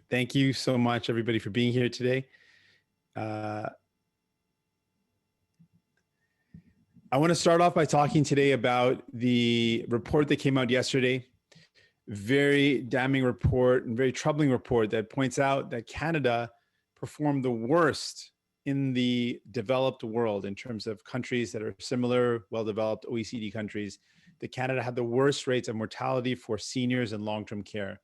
Thank you so much, everybody, for being here today. I want to start off by talking today about the report that came out yesterday. Very damning report and very troubling report that points out that Canada performed the worst in the developed world in terms of countries that are similar, well-developed OECD countries. That Canada had the worst rates of mortality for seniors and long-term care.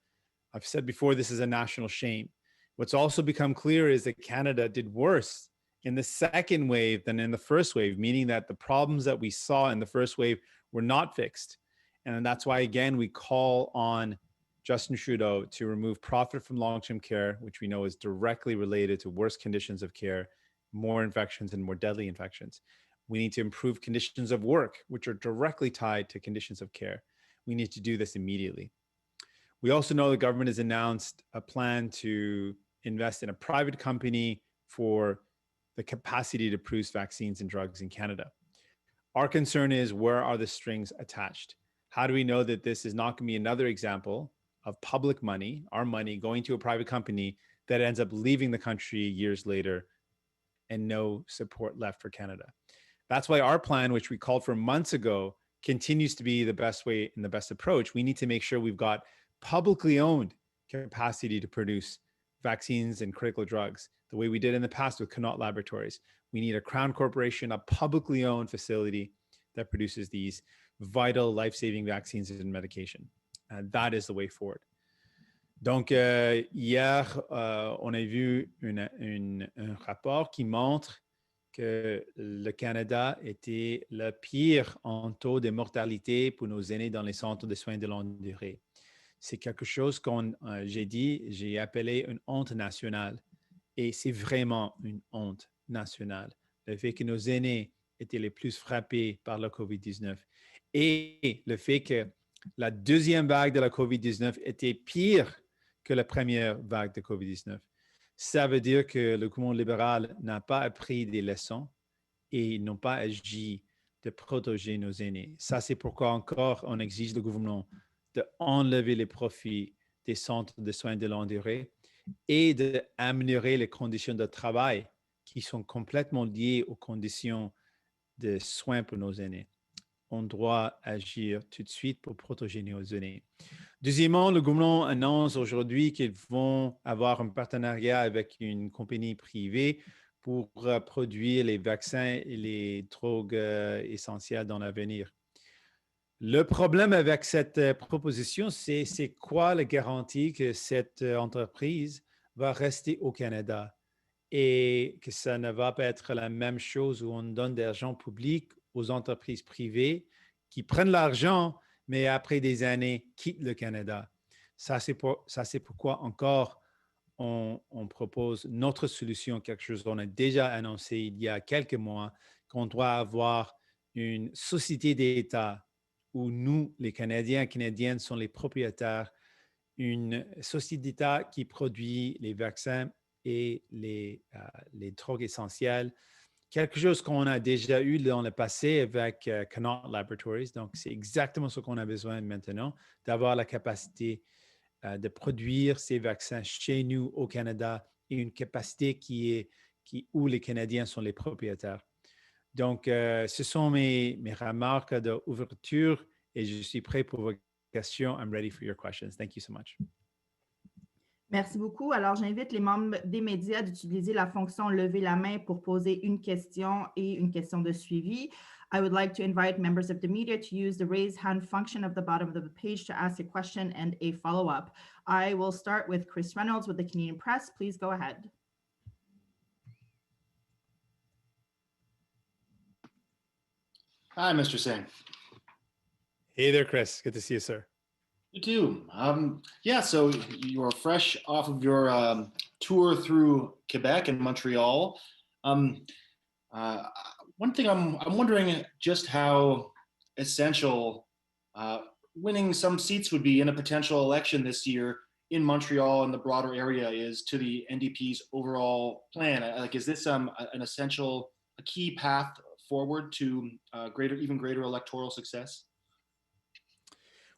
I've said before, this is a national shame. What's also become clear is that Canada did worse in the second wave than in the first wave, meaning that the problems that we saw in the first wave were not fixed. And that's why, again, we call on Justin Trudeau to remove profit from long-term care, which we know is directly related to worse conditions of care, more infections and more deadly infections. We need to improve conditions of work, which are directly tied to conditions of care. We need to do this immediately. We also know the government has announced a plan to invest in a private company for the capacity to produce vaccines and drugs in Canada. Our concern is, where are the strings attached? How do we know that this is not going to be another example of public money, our money, going to a private company that ends up leaving the country years later and no support left for Canada? That's why our plan, which we called for months ago, continues to be the best way and the best approach. We need to make sure we've got publicly owned capacity to produce vaccines and critical drugs, the way we did in the past with Connaught Laboratories. We need a Crown Corporation, a publicly owned facility that produces these vital life-saving vaccines and medication. And that is the way forward. Donc, hier, on a vu un rapport qui montre que le Canada était le pire en taux de mortalité pour nos aînés dans les centres de soins de longue durée. C'est quelque chose qu'on, j'ai appelé une honte nationale. Et c'est vraiment une honte nationale. Le fait que nos aînés étaient les plus frappés par la COVID-19 et le fait que la deuxième vague de la COVID-19 était pire que la première vague de COVID-19. Ça veut dire que le gouvernement libéral n'a pas appris des leçons et n'ont pas agi de protéger nos aînés. Ça, c'est pourquoi encore on exige du gouvernement d'enlever les profits des centres de soins de longue durée et d'améliorer les conditions de travail qui sont complètement liées aux conditions de soins pour nos aînés. On doit agir tout de suite pour protéger nos aînés. Deuxièmement, le gouvernement annonce aujourd'hui qu'ils vont avoir un partenariat avec une compagnie privée pour produire les vaccins et les drogues essentielles dans l'avenir. Le problème avec cette proposition, c'est quoi la garantie que cette entreprise va rester au Canada et que ça ne va pas être la même chose où on donne de l'argent public aux entreprises privées qui prennent l'argent, mais après des années, quittent le Canada. Ça, c'est pourquoi encore on propose notre solution, quelque chose qu'on a déjà annoncé il y a quelques mois, qu'on doit avoir une société d'État où nous, les Canadiens et Canadiennes, sont les propriétaires, une société d'État qui produit les vaccins et les drogues essentielles, quelque chose qu'on a déjà eu dans le passé avec Connaught Laboratories. Donc, c'est exactement ce qu'on a besoin maintenant, d'avoir la capacité de produire ces vaccins chez nous au Canada et une capacité où les Canadiens sont les propriétaires. Donc, ce sont mes remarques d'ouverture et je suis prêt pour vos questions. I'm ready for your questions. Thank you so much. Merci beaucoup. Alors, j'invite les membres des médias d'utiliser la fonction « Lever la main » pour poser une question et une question de suivi. I would like to invite members of the media to use the raise hand function at the bottom of the page to ask a question and a follow-up. I will start with Chris Reynolds with the Canadian Press. Please go ahead. Hi, Mr. Singh. Hey there, Chris. Good to see you, sir. You too. Yeah, so you are fresh off of your tour through Quebec and Montreal. One thing I'm wondering just how essential winning some seats would be in a potential election this year in Montreal and the broader area is to the NDP's overall plan. Like, is this an essential, a key path forward to even greater electoral success?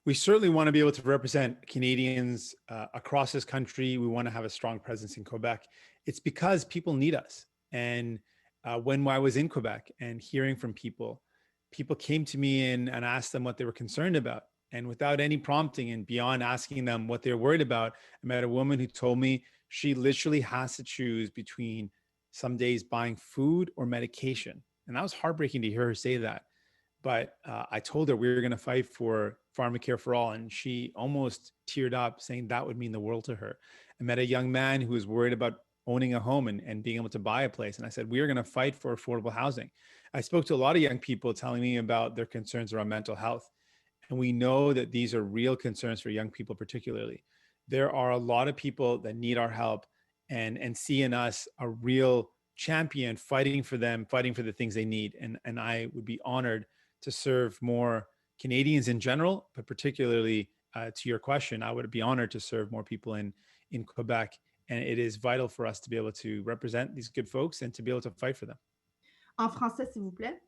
We certainly want to be able to represent Canadians across this country. We want to have a strong presence in Quebec. It's because people need us. And when I was in Quebec and hearing from people, people came to me and asked them what they were concerned about. And without any prompting and beyond asking them what they're worried about, I met a woman who told me she literally has to choose between some days buying food or medication. And that was heartbreaking to hear her say that. But I told her we were going to fight for pharmacare for all. And she almost teared up saying that would mean the world to her. I met a young man who was worried about owning a home and being able to buy a place. And I said, we are going to fight for affordable housing. I spoke to a lot of young people telling me about their concerns around mental health. And we know that these are real concerns for young people, particularly. There are a lot of people that need our help and see in us a real champion fighting for them, fighting for the things they need. And I would be honored to serve more Canadians in general, but particularly to your question, I would be honored to serve more people in Quebec. And it is vital for us to be able to represent these good folks and to be able to fight for them. En français, s'il vous plaît.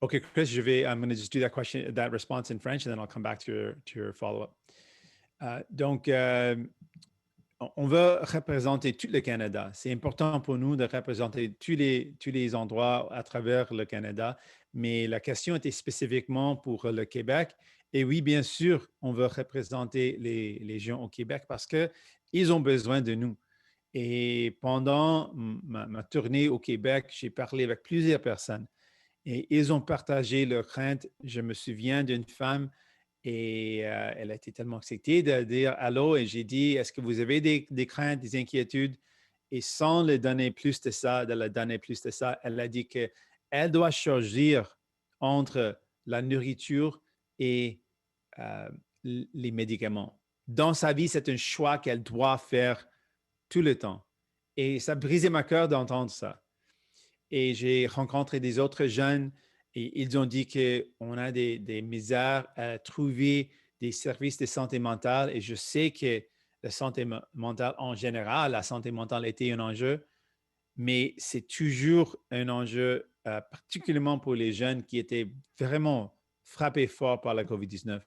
Okay, Chris, I'm going to just do that response in French, and then I'll come back to your follow-up. Donc, on veut représenter tout le Canada. C'est important pour nous de représenter tous les endroits à travers le Canada, mais la question était spécifiquement pour le Québec. Et oui, bien sûr, on veut représenter les gens au Québec parce qu'ils ont besoin de nous. Et pendant ma tournée au Québec, j'ai parlé avec plusieurs personnes et ils ont partagé leurs craintes. Je me souviens d'une femme et elle a été tellement excitée de dire allô et j'ai dit, est-ce que vous avez des craintes, des inquiétudes? Et sans le donner plus de ça, elle a dit qu'elle doit choisir entre la nourriture et les médicaments. Dans sa vie, c'est un choix qu'elle doit faire tout le temps. Et ça brisait ma cœur d'entendre ça. Et j'ai rencontré des autres jeunes et ils ont dit qu'on a des misères à trouver des services de santé mentale. Et je sais que la santé mentale en général, la santé mentale était un enjeu, mais c'est toujours un enjeu, particulièrement pour les jeunes qui étaient vraiment frappés fort par la COVID-19.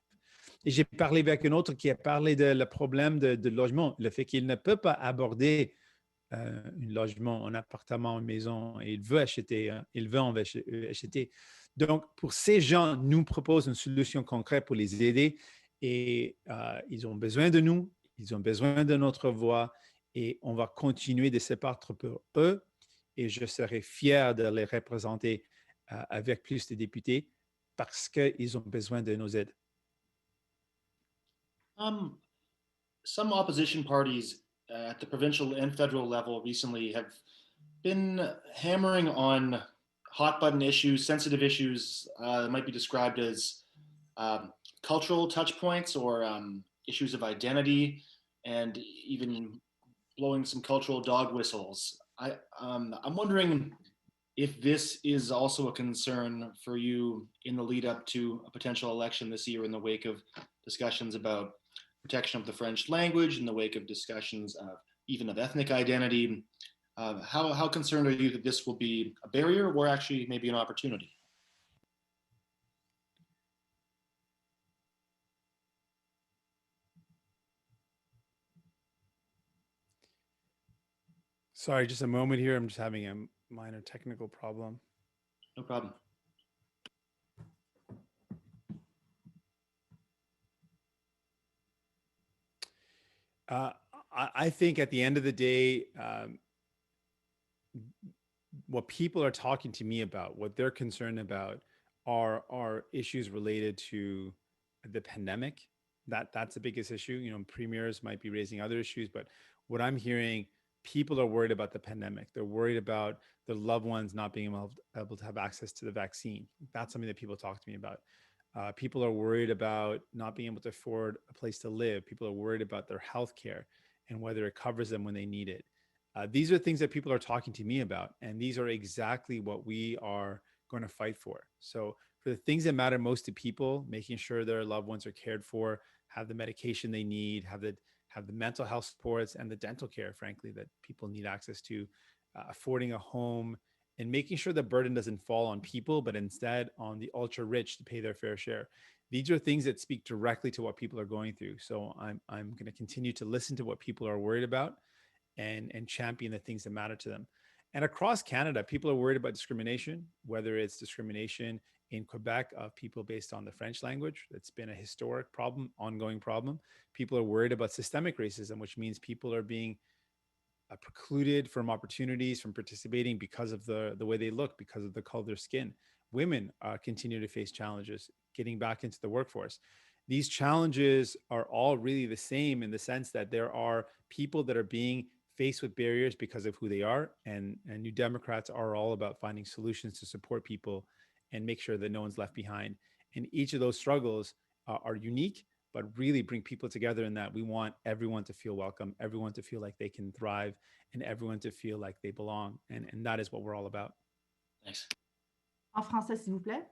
Et j'ai parlé avec un autre qui a parlé de le problème de logement, le fait qu'il ne peut pas aborder un logement, un appartement, une maison, et il veut acheter, acheter. Donc, pour ces gens, nous proposons une solution concrète pour les aider et ils ont besoin de nous, ils ont besoin de notre voix et on va continuer de se battre pour eux et je serai fier de les représenter avec plus de députés parce qu'ils ont besoin de nos aides. Some opposition parties at the provincial and federal level recently have been hammering on hot button issues, sensitive issues that might be described as cultural touch points or issues of identity, and even blowing some cultural dog whistles. I'm wondering if this is also a concern for you in the lead up to a potential election this year in the wake of discussions about protection of the French language, in the wake of discussions of even of ethnic identity. How concerned are you that this will be a barrier or actually maybe an opportunity? Sorry, just a moment here. I'm just having a minor technical problem. No problem. I think at the end of the day, what people are talking to me about, what they're concerned about are issues related to the pandemic. That's the biggest issue. You know, premiers might be raising other issues, but what I'm hearing, people are worried about the pandemic. They're worried about their loved ones not being able to have access to the vaccine. That's something that people talk to me about. People are worried about not being able to afford a place to live. People are worried about their health care and whether it covers them when they need it. These are things that people are talking to me about, and these are exactly what we are going to fight for. So for the things that matter most to people, making sure their loved ones are cared for, have the medication they need, have the mental health supports and the dental care, frankly, that people need access to, affording a home, and making sure the burden doesn't fall on people, but instead on the ultra rich to pay their fair share. These are things that speak directly to what people are going through. So I'm going to continue to listen to what people are worried about and champion the things that matter to them. And across Canada, people are worried about discrimination, whether it's discrimination in Quebec of people based on the French language. That's been a historic problem, ongoing problem. People are worried about systemic racism, which means people are being precluded from opportunities, from participating because of the way they look, because of the color of their skin. Women continue to face challenges getting back into the workforce. These challenges are all really the same in the sense that there are people that are being faced with barriers because of who they are. And New Democrats are all about finding solutions to support people and make sure that no one's left behind. And each of those struggles are unique, but really bring people together in that we want everyone to feel welcome, everyone to feel like they can thrive, and everyone to feel like they belong. And that is what we're all about. Thanks. En français, s'il vous plaît.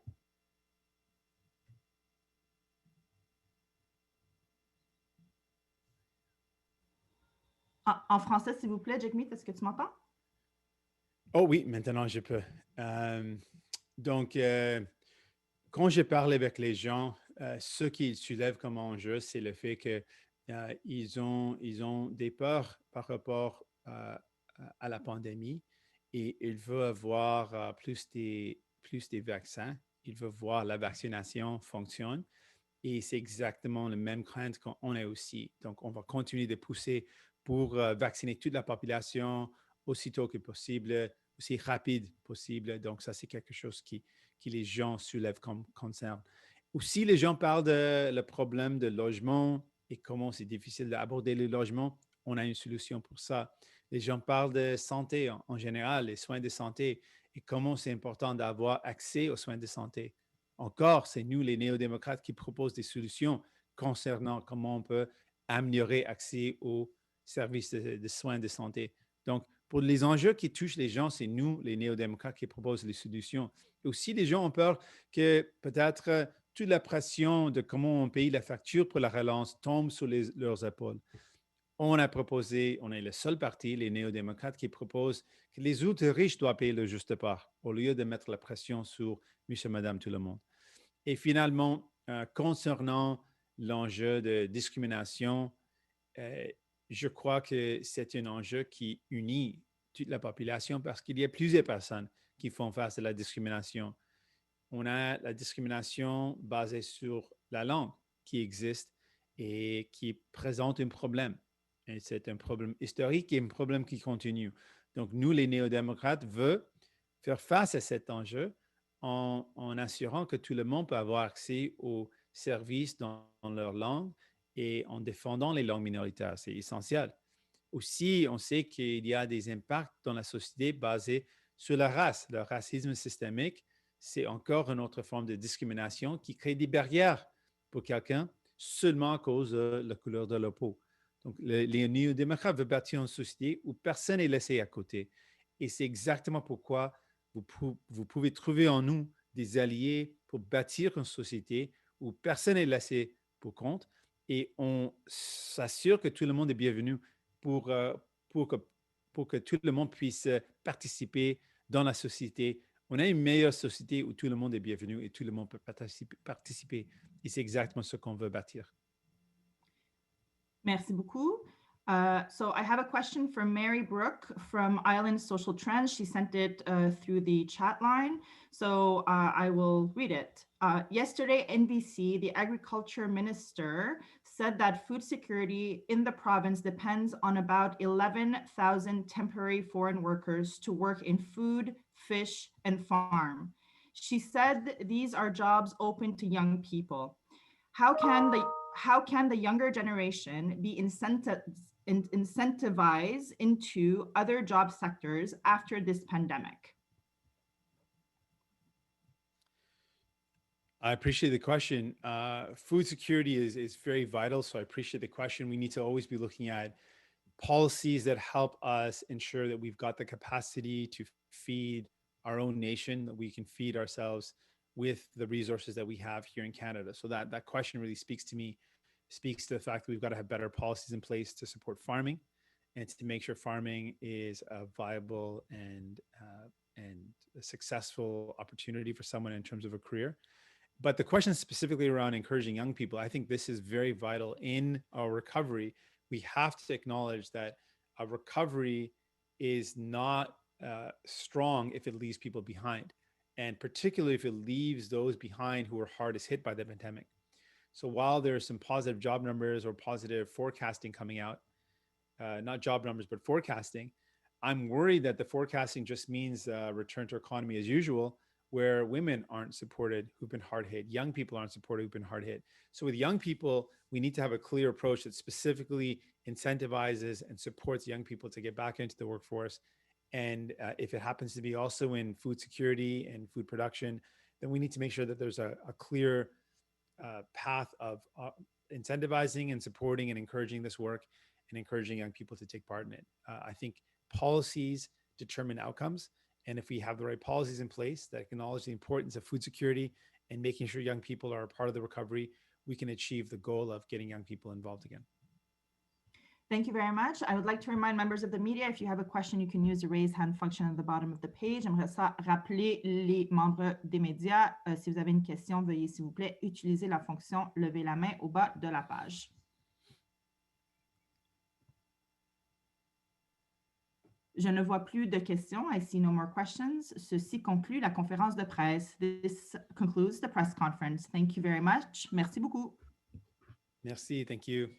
En français, s'il vous plaît, Jagmeet, est-ce que tu m'entends? Oh oui, maintenant je peux. Donc, quand je parle avec les gens, ce qu'ils soulèvent comme enjeu, c'est le fait qu'ils ont des peurs par rapport à la pandémie et ils veulent avoir plus des vaccins. Ils veulent voir la vaccination fonctionne. Et c'est exactement la même crainte qu'on a aussi. Donc, on va continuer de pousser pour vacciner toute la population aussitôt que possible, aussi rapide possible. Donc, ça, c'est quelque chose qui les gens soulèvent comme concern. Aussi, les gens parlent de le problème de logement et comment c'est difficile d'aborder le logement. On a une solution pour ça. Les gens parlent de santé en général, les soins de santé et comment c'est important d'avoir accès aux soins de santé. Encore, c'est nous, les néo-démocrates, qui proposent des solutions concernant comment on peut améliorer l'accès aux services de soins de santé. Donc, pour les enjeux qui touchent les gens, c'est nous, les néo-démocrates, qui proposent les solutions. Et aussi, les gens ont peur que peut-être toute la pression de comment on paye la facture pour la relance tombe sur leurs épaules. On a proposé, on est le seul parti, les néo-démocrates, qui propose que les autres riches doivent payer le juste part au lieu de mettre la pression sur monsieur, madame, tout le monde. Et finalement, concernant l'enjeu de discrimination, je crois que c'est un enjeu qui unit toute la population parce qu'il y a plusieurs personnes qui font face à la discrimination. On a la discrimination basée sur la langue qui existe et qui présente un problème. Et c'est un problème historique et un problème qui continue. Donc, nous, les néo-démocrates, veulent faire face à cet enjeu en assurant que tout le monde peut avoir accès aux services dans leur langue et en défendant les langues minoritaires. C'est essentiel. Aussi, on sait qu'il y a des impacts dans la société basés sur la race. Le racisme systémique, c'est encore une autre forme de discrimination qui crée des barrières pour quelqu'un seulement à cause de la couleur de la peau. Donc, les néo-démocrates veulent bâtir une société où personne n'est laissé à côté. Et c'est exactement pourquoi vous pouvez trouver en nous des alliés pour bâtir une société où personne n'est laissé pour compte et on s'assure que tout le monde est bienvenu pour que tout le monde puisse participer dans la société. On a une meilleure société où tout le monde est bienvenu et tout le monde peut participer. Et c'est exactement ce qu'on veut bâtir. Merci beaucoup. So I have a question from Mary Brooke from Island Social Trends. She sent it through the chat line. So I will read it. Yesterday, NBC, the agriculture minister, said that food security in the province depends on about 11,000 temporary foreign workers to work in food, fish, and farm. She said these are jobs open to young people. How can the younger generation be incentivized into other job sectors after this pandemic? I appreciate the question. Food security is very vital, so I appreciate the question. We need to always be looking at policies that help us ensure that we've got the capacity to feed our own nation, that we can feed ourselves with the resources that we have here in Canada. So that question really speaks to me, speaks to the fact that we've got to have better policies in place to support farming and to make sure farming is a viable and a successful opportunity for someone in terms of a career. But the question specifically around encouraging young people, I think this is very vital in our recovery. We have to acknowledge that a recovery is not strong if it leaves people behind, and particularly if it leaves those behind who are hardest hit by the pandemic. So while there's some positive job numbers or positive forecasting coming out, not job numbers, but forecasting, I'm worried that the forecasting just means return to economy as usual, where women aren't supported who've been hard hit, young people aren't supported who've been hard hit. So with young people, we need to have a clear approach that specifically incentivizes and supports young people to get back into the workforce. And if it happens to be also in food security and food production, then we need to make sure that there's a clear path of incentivizing and supporting and encouraging this work and encouraging young people to take part in it. I think policies determine outcomes. And if we have the right policies in place that acknowledge the importance of food security and making sure young people are a part of the recovery, we can achieve the goal of getting young people involved again. Thank you very much. I would like to remind members of the media, if you have a question, you can use the raise hand function at the bottom of the page. J'aimerais ça rappeler les membres des médias. Si vous avez une question, veuillez s'il vous plaît utiliser la fonction lever la main au bas de la page. Je ne vois plus de questions. I see no more questions. Ceci conclut la conférence de presse. This concludes the press conference. Thank you very much. Merci beaucoup. Merci. Thank you.